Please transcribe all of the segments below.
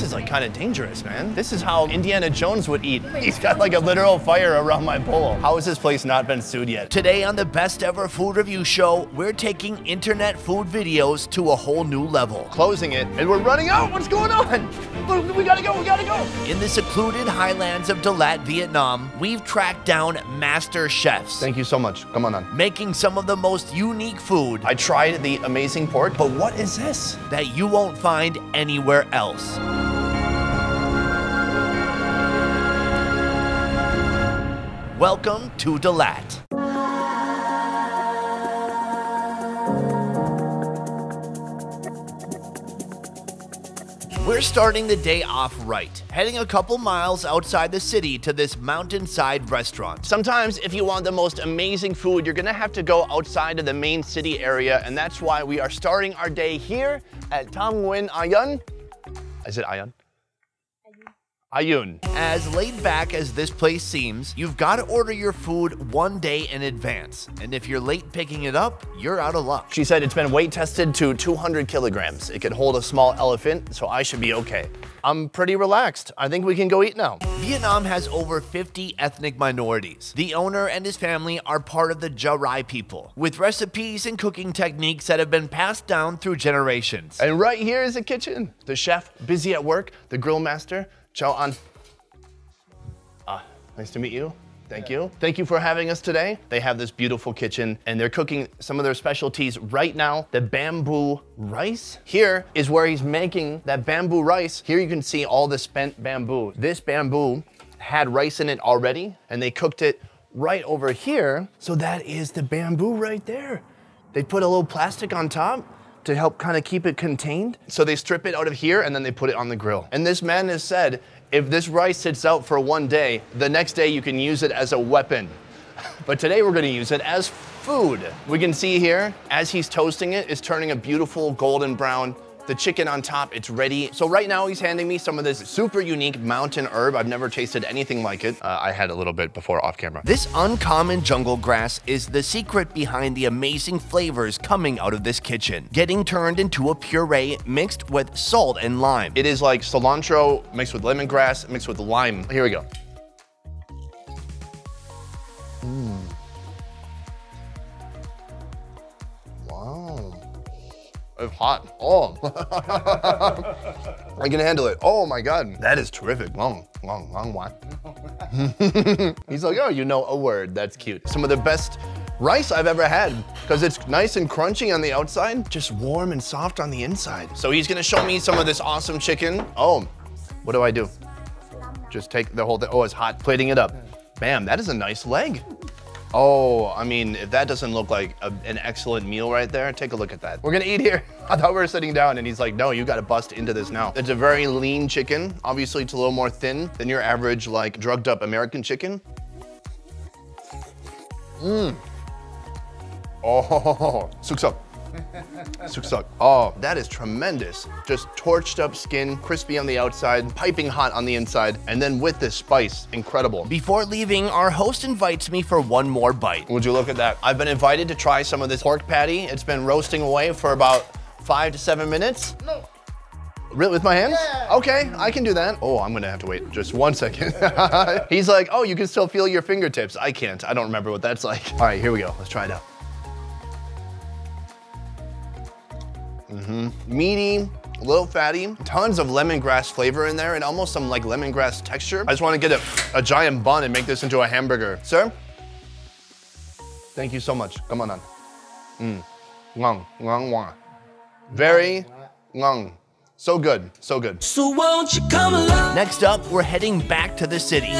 This is like kind of dangerous, man. This is how Indiana Jones would eat. He's got like a literal fire around my bowl. How has this place not been sued yet? Today on the Best Ever Food Review Show, we're taking internet food videos to a whole new level. Closing it, and we're running out. What's going on? We gotta go, we gotta go. In the secluded highlands of DeLaet, Vietnam, we've tracked down master chefs. Thank you so much. Come on. Making some of the most unique food. I tried the amazing pork, but what is this? That you won't find anywhere else. Welcome to DeLaet. We're starting the day off right, heading a couple miles outside the city to this mountainside restaurant. Sometimes if you want the most amazing food, you're gonna have to go outside of the main city area, and that's why we are starting our day here at Tham Nguyen Ayun. Is it Ayun? Ayun. As laid back as this place seems, you've got to order your food one day in advance. And if you're late picking it up, you're out of luck. She said it's been weight tested to 200 kilograms. It could hold a small elephant, so I should be okay. I'm pretty relaxed. I think we can go eat now. Vietnam has over 50 ethnic minorities. The owner and his family are part of the Ja Rai people, with recipes and cooking techniques that have been passed down through generations. And right here is the kitchen. The chef, busy at work, the grill master, Chao An. Nice to meet you. Thank you. Thank you for having us today. They have this beautiful kitchen and they're cooking some of their specialties right now. The bamboo rice. Here is where he's making that bamboo rice. Here you can see all the spent bamboo. This bamboo had rice in it already and they cooked it right over here. So that is the bamboo right there. They put a little plastic on top to help kind of keep it contained. So they strip it out of here and then they put it on the grill. And this man has said, if this rice sits out for one day, the next day you can use it as a weapon. But today we're gonna use it as food. We can see here, as he's toasting it, it's turning a beautiful golden brown. The chicken on top, it's ready. So right now he's handing me some of this super unique mountain herb. I've never tasted anything like it. I had a little bit before off camera. This uncommon jungle grass is the secret behind the amazing flavors coming out of this kitchen, getting turned into a puree mixed with salt and lime. It is like cilantro mixed with lemongrass, mixed with lime. Here we go. Wow. It's hot. Oh. I can handle it. Oh my God. That is terrific. Long one. He's like, oh, you know a word. That's cute. Some of the best rice I've ever had because it's nice and crunchy on the outside, just warm and soft on the inside. So he's gonna show me some of this awesome chicken. Oh, what do I do? Just take the whole thing. Oh, it's hot. Plating it up. Bam, that is a nice leg. Oh, I mean, if that doesn't look like an excellent meal right there, take a look at that. We're gonna eat here. I thought we were sitting down and he's like, no, you gotta bust into this now. It's a very lean chicken. Obviously, it's a little more thin than your average, like, drugged up American chicken. Oh, suksak. Suksak. Oh, that is tremendous. Just torched up skin, crispy on the outside, piping hot on the inside, and then with this spice, incredible. Before leaving, our host invites me for one more bite. Would you look at that? I've been invited to try some of this pork patty. It's been roasting away for about 5 to 7 minutes. No. Really, with my hands? Yeah. Okay, I can do that. Oh, I'm gonna have to wait just 1 second. He's like, oh, you can still feel your fingertips. I can't, I don't remember what that's like. All right, here we go, let's try it out. Meaty, a little fatty, tons of lemongrass flavor in there and almost some like lemongrass texture. I just want to get a giant bun and make this into a hamburger. Sir? Thank you so much. Come on. Ngon. Very ngon. So good, so good. So won't you come along? Next up, we're heading back to the city,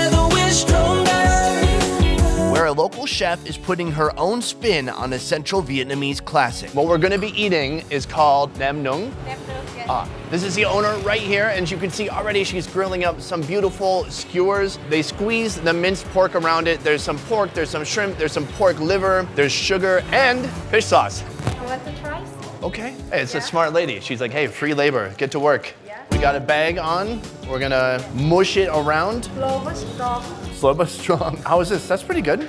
where a local chef is putting her own spin on a central Vietnamese classic. What we're gonna be eating is called Nem Nung. This is the owner right here, and you can see already she's grilling up some beautiful skewers. They squeeze the minced pork around it. There's some pork, there's some shrimp, there's some pork liver, there's sugar, and fish sauce. I want to try. Okay, hey, it's a smart lady. She's like, hey, free labor, get to work. Yeah. We got a bag on. We're gonna mush it around. Slow but strong. Slow but strong. How is this? That's pretty good.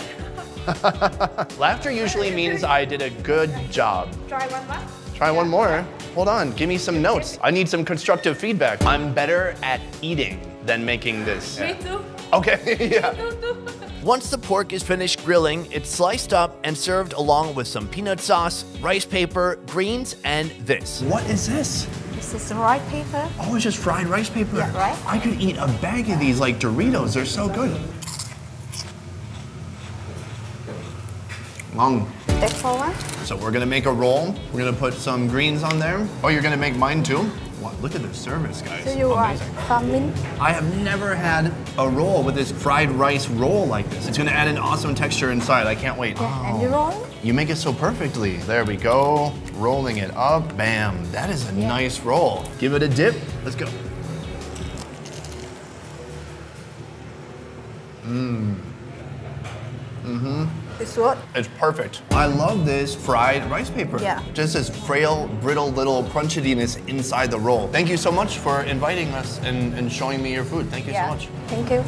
Laughter usually means I did a good job. Try one more. Try one more. hold on, give me some notes. I need some constructive feedback. I'm better at eating than making this. Me too. Okay, yeah. Once the pork is finished grilling, it's sliced up and served along with some peanut sauce, rice paper, greens, and this. What is this? This is the rice paper. Oh, it's just fried rice paper. Yeah, right. I could eat a bag of these like Doritos. They're so good. That's for one. So we're gonna make a roll. We're gonna put some greens on there. Oh, you're gonna make mine too? Wow, look at the service, guys. So you want Amazing. some mint? I have never had a roll with this fried rice roll like this. It's gonna add an awesome texture inside. I can't wait. Yeah, and you roll? You make it so perfectly. There we go. Rolling it up. Bam. That is a nice roll. Give it a dip. Let's go. It's good. It's perfect. I love this fried rice paper. Yeah. Just this frail, brittle little crunchiness inside the roll. Thank you so much for inviting us and showing me your food. Thank you so much. Thank you.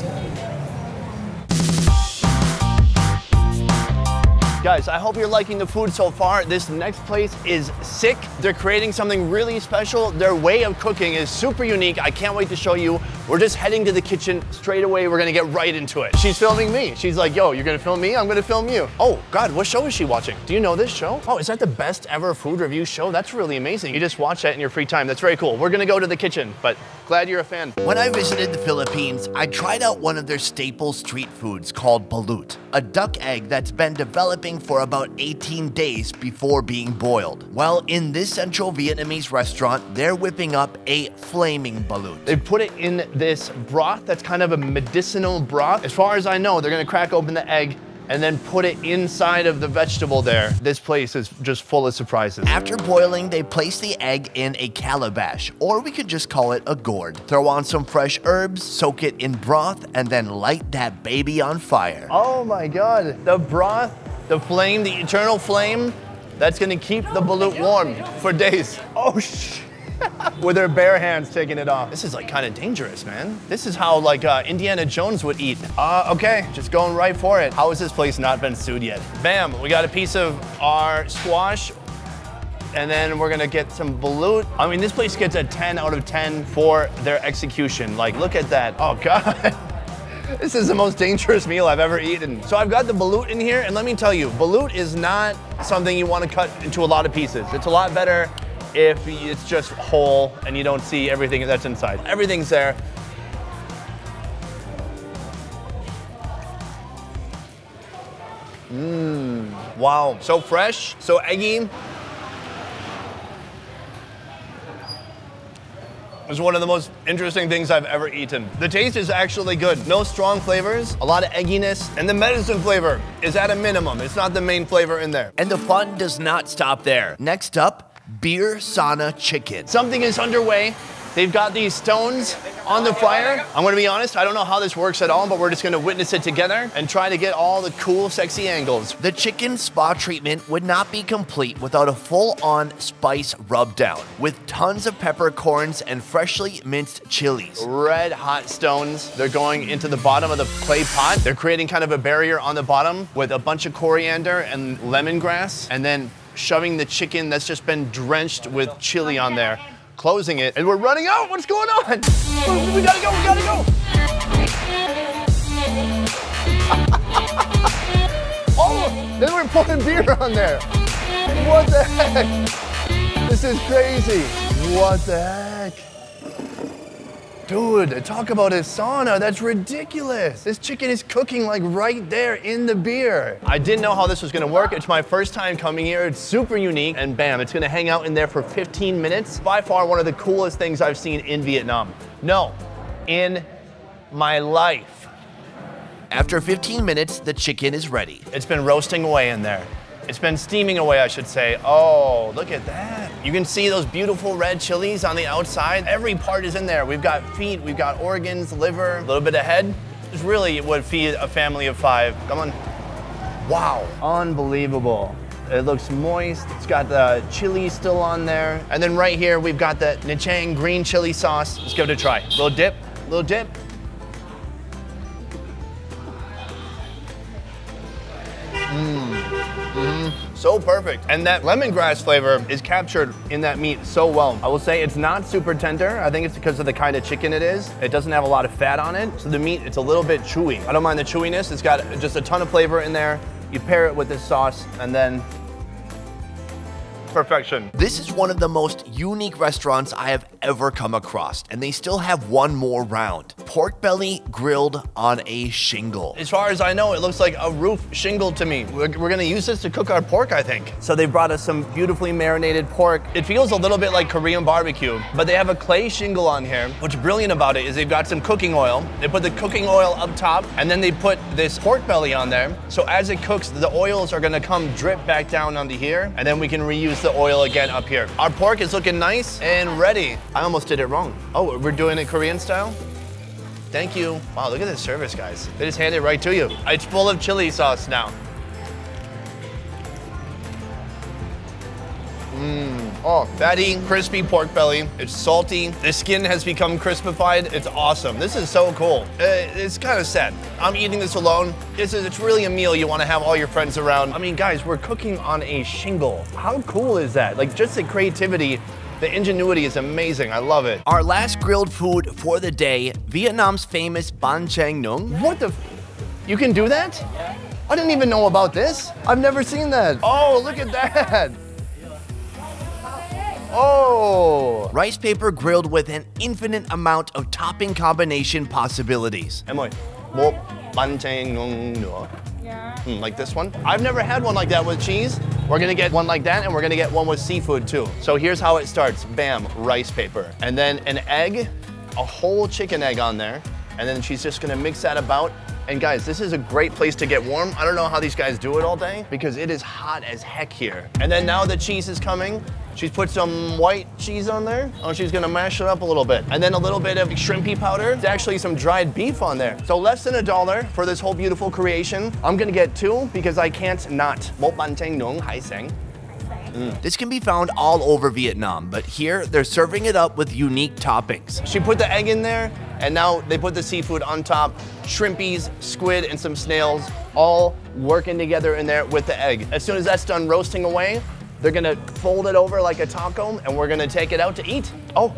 Guys, I hope you're liking the food so far. This next place is sick. They're creating something really special. Their way of cooking is super unique. I can't wait to show you. We're just heading to the kitchen straight away. We're gonna get right into it. She's filming me. She's like, yo, you're gonna film me? I'm gonna film you. Oh God, what show is she watching? Do you know this show? Oh, is that the best ever food review show? That's really amazing. You just watch that in your free time. That's very cool. We're gonna go to the kitchen, but glad you're a fan. When I visited the Philippines, I tried out one of their staple street foods called balut, a duck egg that's been developing for about 18 days before being boiled. Well, in this central Vietnamese restaurant, they're whipping up a flaming balut. They put it in this broth that's kind of a medicinal broth. As far as I know, they're gonna crack open the egg and then put it inside of the vegetable there. This place is just full of surprises. After boiling, they place the egg in a calabash, or we could just call it a gourd. Throw on some fresh herbs, soak it in broth, and then light that baby on fire. Oh my God, the broth, the flame, the eternal flame, that's gonna keep the balut warm for days. Oh shit. With their bare hands taking it off. This is like kind of dangerous, man. This is how like Indiana Jones would eat. Okay, just going right for it. How has this place not been sued yet? Bam, we got a piece of our squash, and then we're gonna get some balut. I mean, this place gets a 10 out of 10 for their execution. Like, look at that. Oh God. This is the most dangerous meal I've ever eaten. So I've got the balut in here, and let me tell you, balut is not something you want to cut into a lot of pieces. It's a lot better if it's just whole and you don't see everything that's inside. Everything's there. Wow, so fresh, so eggy. It's one of the most interesting things I've ever eaten. The taste is actually good. No strong flavors, a lot of egginess, and the medicine flavor is at a minimum. It's not the main flavor in there. And the fun does not stop there. Next up, beer sauna chicken. Something is underway. They've got these stones on the fire. I'm gonna be honest, I don't know how this works at all, but we're just gonna witness it together and try to get all the cool, sexy angles. The chicken spa treatment would not be complete without a full-on spice rub down, with tons of peppercorns and freshly minced chilies. Red hot stones. They're going into the bottom of the clay pot. They're creating kind of a barrier on the bottom with a bunch of coriander and lemongrass, and then shoving the chicken that's just been drenched with chili on there, closing it, and we're running out. What's going on? We gotta go, we gotta go. Oh, then we're pouring beer on there. What the heck? This is crazy. What the heck? Dude, talk about a sauna. That's ridiculous. This chicken is cooking like right there in the beer. I didn't know how this was gonna work. It's my first time coming here. It's super unique, and bam, it's gonna hang out in there for 15 minutes. By far one of the coolest things I've seen in Vietnam. No, in my life. After 15 minutes, the chicken is ready. It's been roasting away in there. It's been steaming away, I should say. Oh, look at that. You can see those beautiful red chilies on the outside. Every part is in there. We've got feet, we've got organs, liver, a little bit of head. This really would feed a family of 5. Come on. Wow, unbelievable. It looks moist. It's got the chili still on there. And then right here, we've got the Nha Trang green chili sauce. Let's give it a try. Little dip, little dip. so perfect. And that lemongrass flavor is captured in that meat so well. I will say it's not super tender. I think it's because of the kind of chicken it is. It doesn't have a lot of fat on it. So the meat, it's a little bit chewy. I don't mind the chewiness. It's got just a ton of flavor in there. You pair it with this sauce and then perfection. This is one of the most unique restaurants I have ever come across, and they still have one more round. Pork belly grilled on a shingle. As far as I know, it looks like a roof shingle to me. We're gonna use this to cook our pork, I think. So they brought us some beautifully marinated pork. It feels a little bit like Korean barbecue, but they have a clay shingle on here. What's brilliant about it is they've got some cooking oil. They put the cooking oil up top, and then they put this pork belly on there. So as it cooks, the oils are gonna come drip back down onto here, and then we can reuse the oil again up here. Our pork is looking nice and ready. I almost did it wrong. Oh, we're doing it Korean style? Thank you. Wow, look at this service, guys. They just hand it right to you. It's full of chili sauce now. Oh, fatty, crispy pork belly. It's salty. The skin has become crispified. It's awesome. This is so cool. It's kind of sad. I'm eating this alone. It's really a meal you want to have all your friends around. I mean, guys, we're cooking on a shingle. How cool is that? Like, just the creativity, the ingenuity is amazing. I love it. Our last grilled food for the day, Vietnam's famous bánh tráng nướng. What the? You can do that? Yeah. I didn't even know about this. I've never seen that. Oh, look at that. Oh! Rice paper grilled with an infinite amount of topping combination possibilities. Em ơi, một bánh tráng nướng nữa. Like this one. I've never had one like that with cheese. We're gonna get one like that, and we're gonna get one with seafood too. So here's how it starts. Bam, rice paper. And then an egg, a whole chicken egg on there. And then she's just gonna mix that about. And guys, this is a great place to get warm. I don't know how these guys do it all day because it is hot as heck here. And then now the cheese is coming. She's put some white cheese on there. Oh, she's gonna mash it up a little bit. And then a little bit of shrimpy powder. There's actually some dried beef on there. So less than $1 for this whole beautiful creation. I'm gonna get 2 because I can't not. Một bánh tráng nướng hải sản. This can be found all over Vietnam, but here they're serving it up with unique toppings. She put the egg in there, and now they put the seafood on top. Shrimpies, squid, and some snails, all working together in there with the egg. As soon as that's done roasting away, they're gonna fold it over like a taco, and we're gonna take it out to eat. Oh,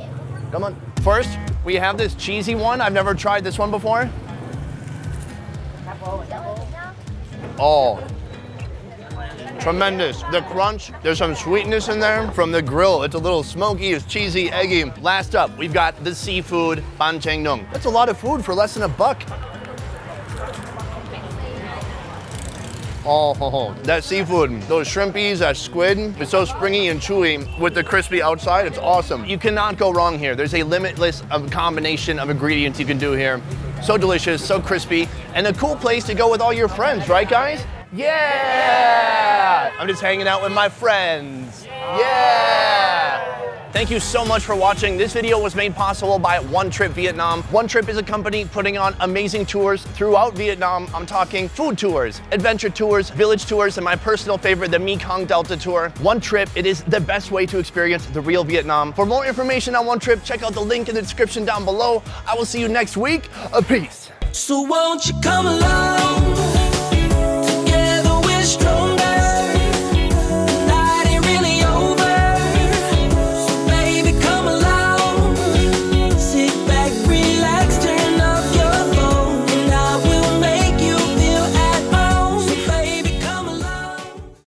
come on. First, we have this cheesy one. I've never tried this one before. Oh. Tremendous. The crunch, there's some sweetness in there from the grill. It's a little smoky, it's cheesy, eggy. Last up, we've got the seafood bánh tráng nướng. That's a lot of food for less than $1. Oh, that seafood, those shrimpies, that squid, it's so springy and chewy with the crispy outside. It's awesome. You cannot go wrong here. There's a limitless combination of ingredients you can do here. So delicious, so crispy, and a cool place to go with all your friends, right guys? Yeah! I'm just hanging out with my friends. Yeah! Thank you so much for watching. This video was made possible by Onetrip Vietnam. Onetrip is a company putting on amazing tours throughout Vietnam. I'm talking food tours, adventure tours, village tours, and my personal favorite, the Mekong Delta tour. Onetrip, it is the best way to experience the real Vietnam. For more information on Onetrip, check out the link in the description down below. I will see you next week. Peace. So won't you come along?